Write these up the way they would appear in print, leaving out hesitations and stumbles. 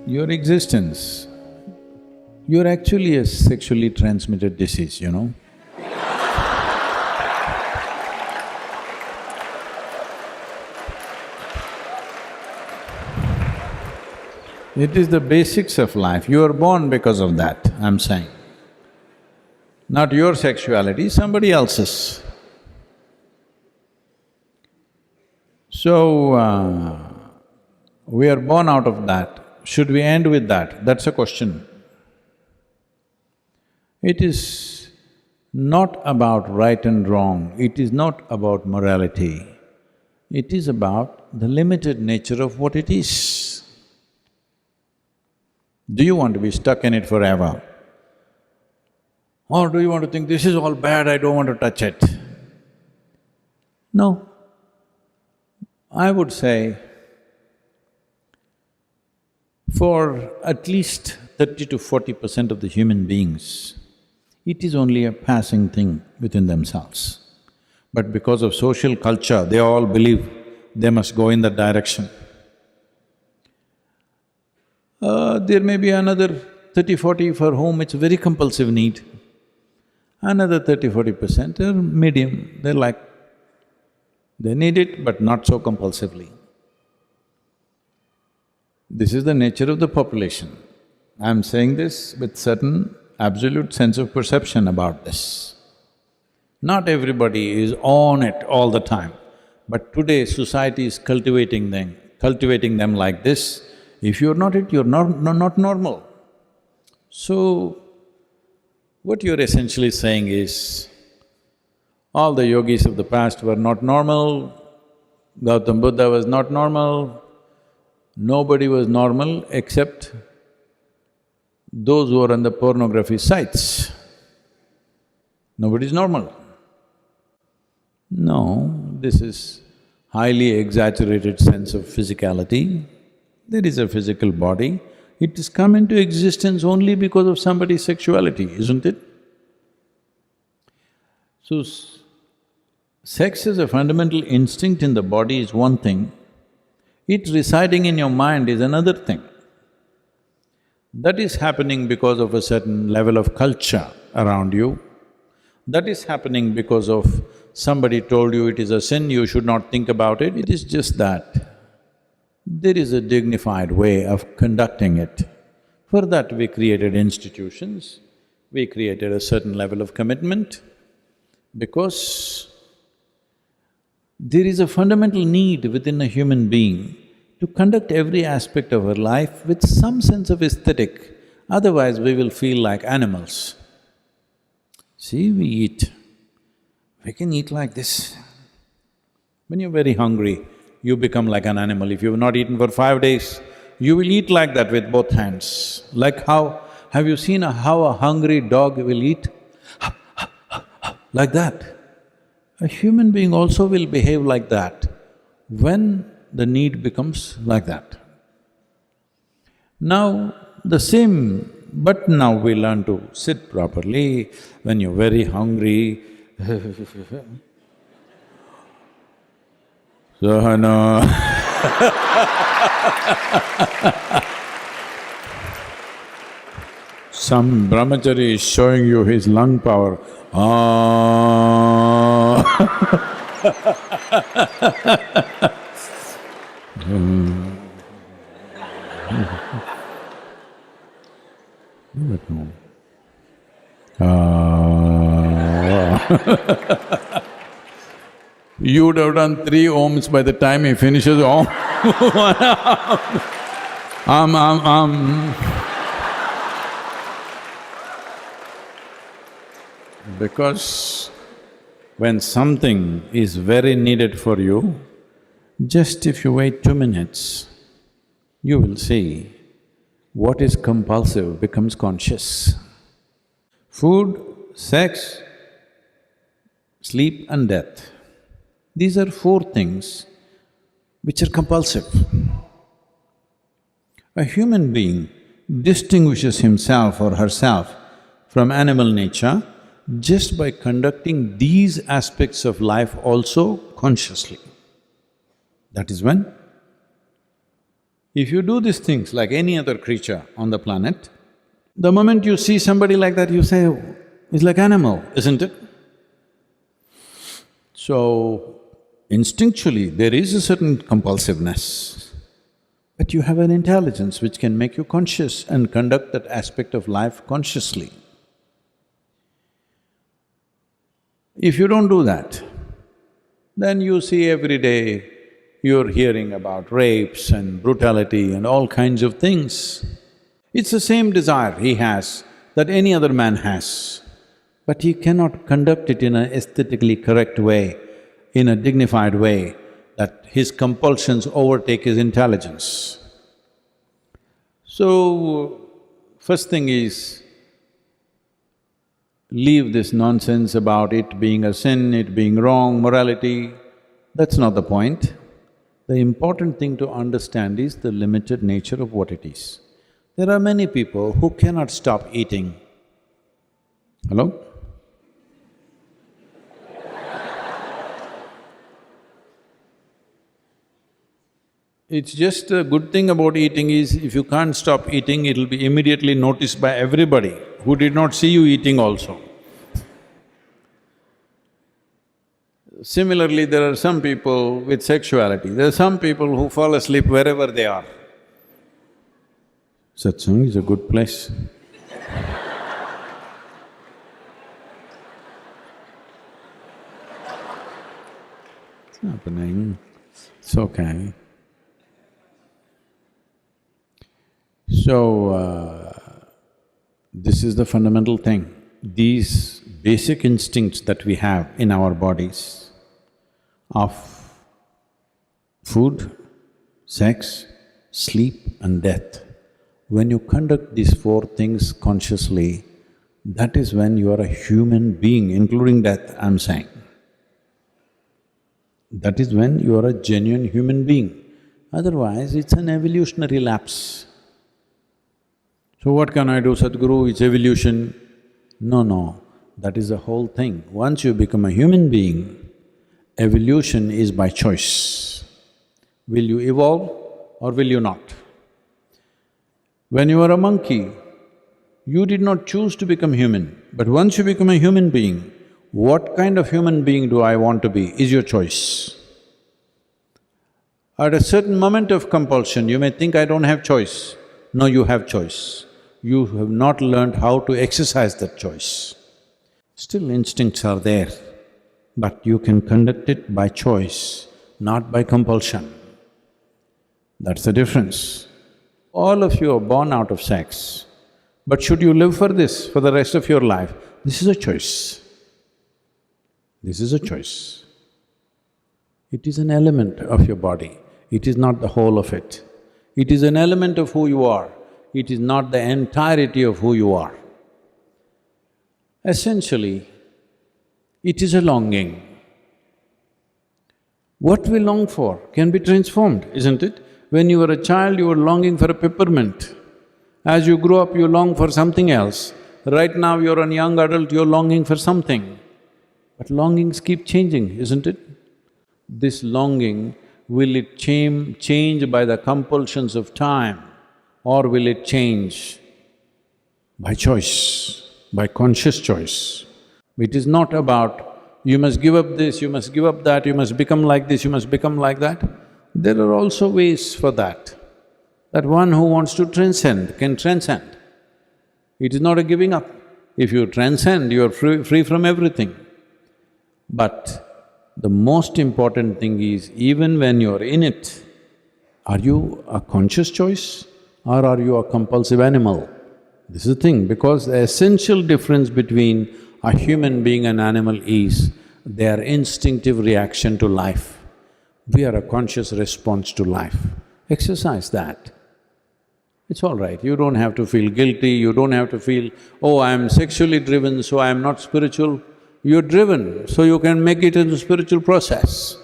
Your existence, you're actually a sexually transmitted disease, you know. It is the basics of life, you are born because of that, I'm saying. Not your sexuality, somebody else's. So, we are born out of that. Should we end with that? That's a question. It is not about right and wrong, it is not about morality, it is about the limited nature of what it is. Do you want to be stuck in it forever? Or do you want to think, this is all bad, I don't want to touch it? No. I would say, for at least 30 to 40% of the human beings, it is only a passing thing within themselves. But because of social culture, they all believe they must go in that direction. There may be another 30-40 for whom it's a very compulsive need. Another 30-40% are medium, they're like, they need it but not so compulsively. This is the nature of the population. I'm saying this with certain absolute sense of perception about this. Not everybody is on it all the time, but today society is cultivating them like this. If you're not it, you're not normal. So, what you're essentially saying is, all the yogis of the past were not normal, Gautam Buddha was not normal, nobody was normal except those who are on the pornography sites. Nobody's normal. No, this is highly exaggerated sense of physicality. There is a physical body, it has come into existence only because of somebody's sexuality, isn't it? So, sex as a fundamental instinct in the body is one thing, it residing in your mind is another thing. That is happening because of a certain level of culture around you. That is happening because of somebody told you it is a sin, you should not think about it. It is just that there is a dignified way of conducting it. For that we created institutions, we created a certain level of commitment, because there is a fundamental need within a human being to conduct every aspect of our life with some sense of aesthetic, otherwise we will feel like animals. See, we eat, we can eat like this. When you're very hungry, you become like an animal. If you've not eaten for 5 days, you will eat like that with both hands. Like how… have you seen how a hungry dog will eat? Like that. A human being also will behave like that when the need becomes like that. Now, the same… but now we learn to sit properly. When you're very hungry, Sahana some brahmachari is showing you his lung power. You would have done 3 ohms by the time he finishes om. Because when something is very needed for you, just if you wait 2 minutes, you will see what is compulsive becomes conscious. Food, sex, sleep and death. These are 4 things which are compulsive. A human being distinguishes himself or herself from animal nature just by conducting these aspects of life also consciously. That is when, if you do these things like any other creature on the planet, the moment you see somebody like that, you say, "Oh, he's like animal, isn't it?" So, instinctually, there is a certain compulsiveness, but you have an intelligence which can make you conscious and conduct that aspect of life consciously. If you don't do that, then you see every day you're hearing about rapes and brutality and all kinds of things. It's the same desire he has that any other man has, but he cannot conduct it in an aesthetically correct way, in a dignified way, that his compulsions overtake his intelligence. So, first thing is, leave this nonsense about it being a sin, it being wrong, morality. That's not the point. The important thing to understand is the limited nature of what it is. There are many people who cannot stop eating. Hello? It's just a good thing about eating is, if you can't stop eating, it'll be immediately noticed by everybody who did not see you eating also. Similarly, there are some people with sexuality, there are some people who fall asleep wherever they are. Satsang is a good place. It's happening, it's okay. So, this is the fundamental thing. These basic instincts that we have in our bodies of food, sex, sleep and death, when you conduct these four things consciously, that is when you are a human being, including death, I'm saying. That is when you are a genuine human being. Otherwise, it's an evolutionary lapse. So what can I do, Sadhguru? It's evolution. No, that is the whole thing. Once you become a human being, evolution is by choice. Will you evolve or will you not? When you were a monkey, you did not choose to become human, but once you become a human being, what kind of human being do I want to be is your choice. At a certain moment of compulsion, you may think, I don't have choice. No, you have choice. You have not learned how to exercise that choice. Still instincts are there, but you can conduct it by choice, not by compulsion. That's the difference. All of you are born out of sex, but should you live for this for the rest of your life? This is a choice. This is a choice. It is an element of your body, it is not the whole of it. It is an element of who you are, it is not the entirety of who you are. Essentially, it is a longing. What we long for can be transformed, isn't it? When you were a child, you were longing for a peppermint. As you grow up, you long for something else. Right now, you're a young adult, you're longing for something. But longings keep changing, isn't it? This longing, will it change by the compulsions of time, or will it change by choice, by conscious choice? It is not about, you must give up this, you must give up that, you must become like this, you must become like that. There are also ways for that. That one who wants to transcend can transcend. It is not a giving up. If you transcend, you are free from everything. But the most important thing is, even when you're in it, are you a conscious choice or are you a compulsive animal? This is the thing, because the essential difference between a human being and animal is their instinctive reaction to life. We are a conscious response to life. Exercise that. It's all right, you don't have to feel guilty, you don't have to feel, oh, I'm sexually driven, so I'm not spiritual. You're driven, so you can make it into spiritual process.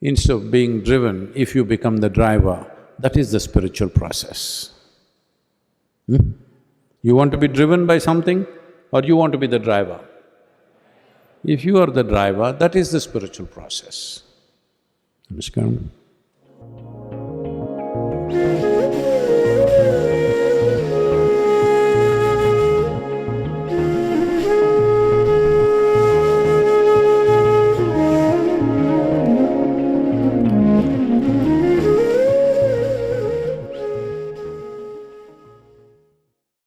Instead of being driven, if you become the driver, that is the spiritual process. You want to be driven by something? or you want to be the driver? If you are the driver, that is the spiritual process. Namaskaram.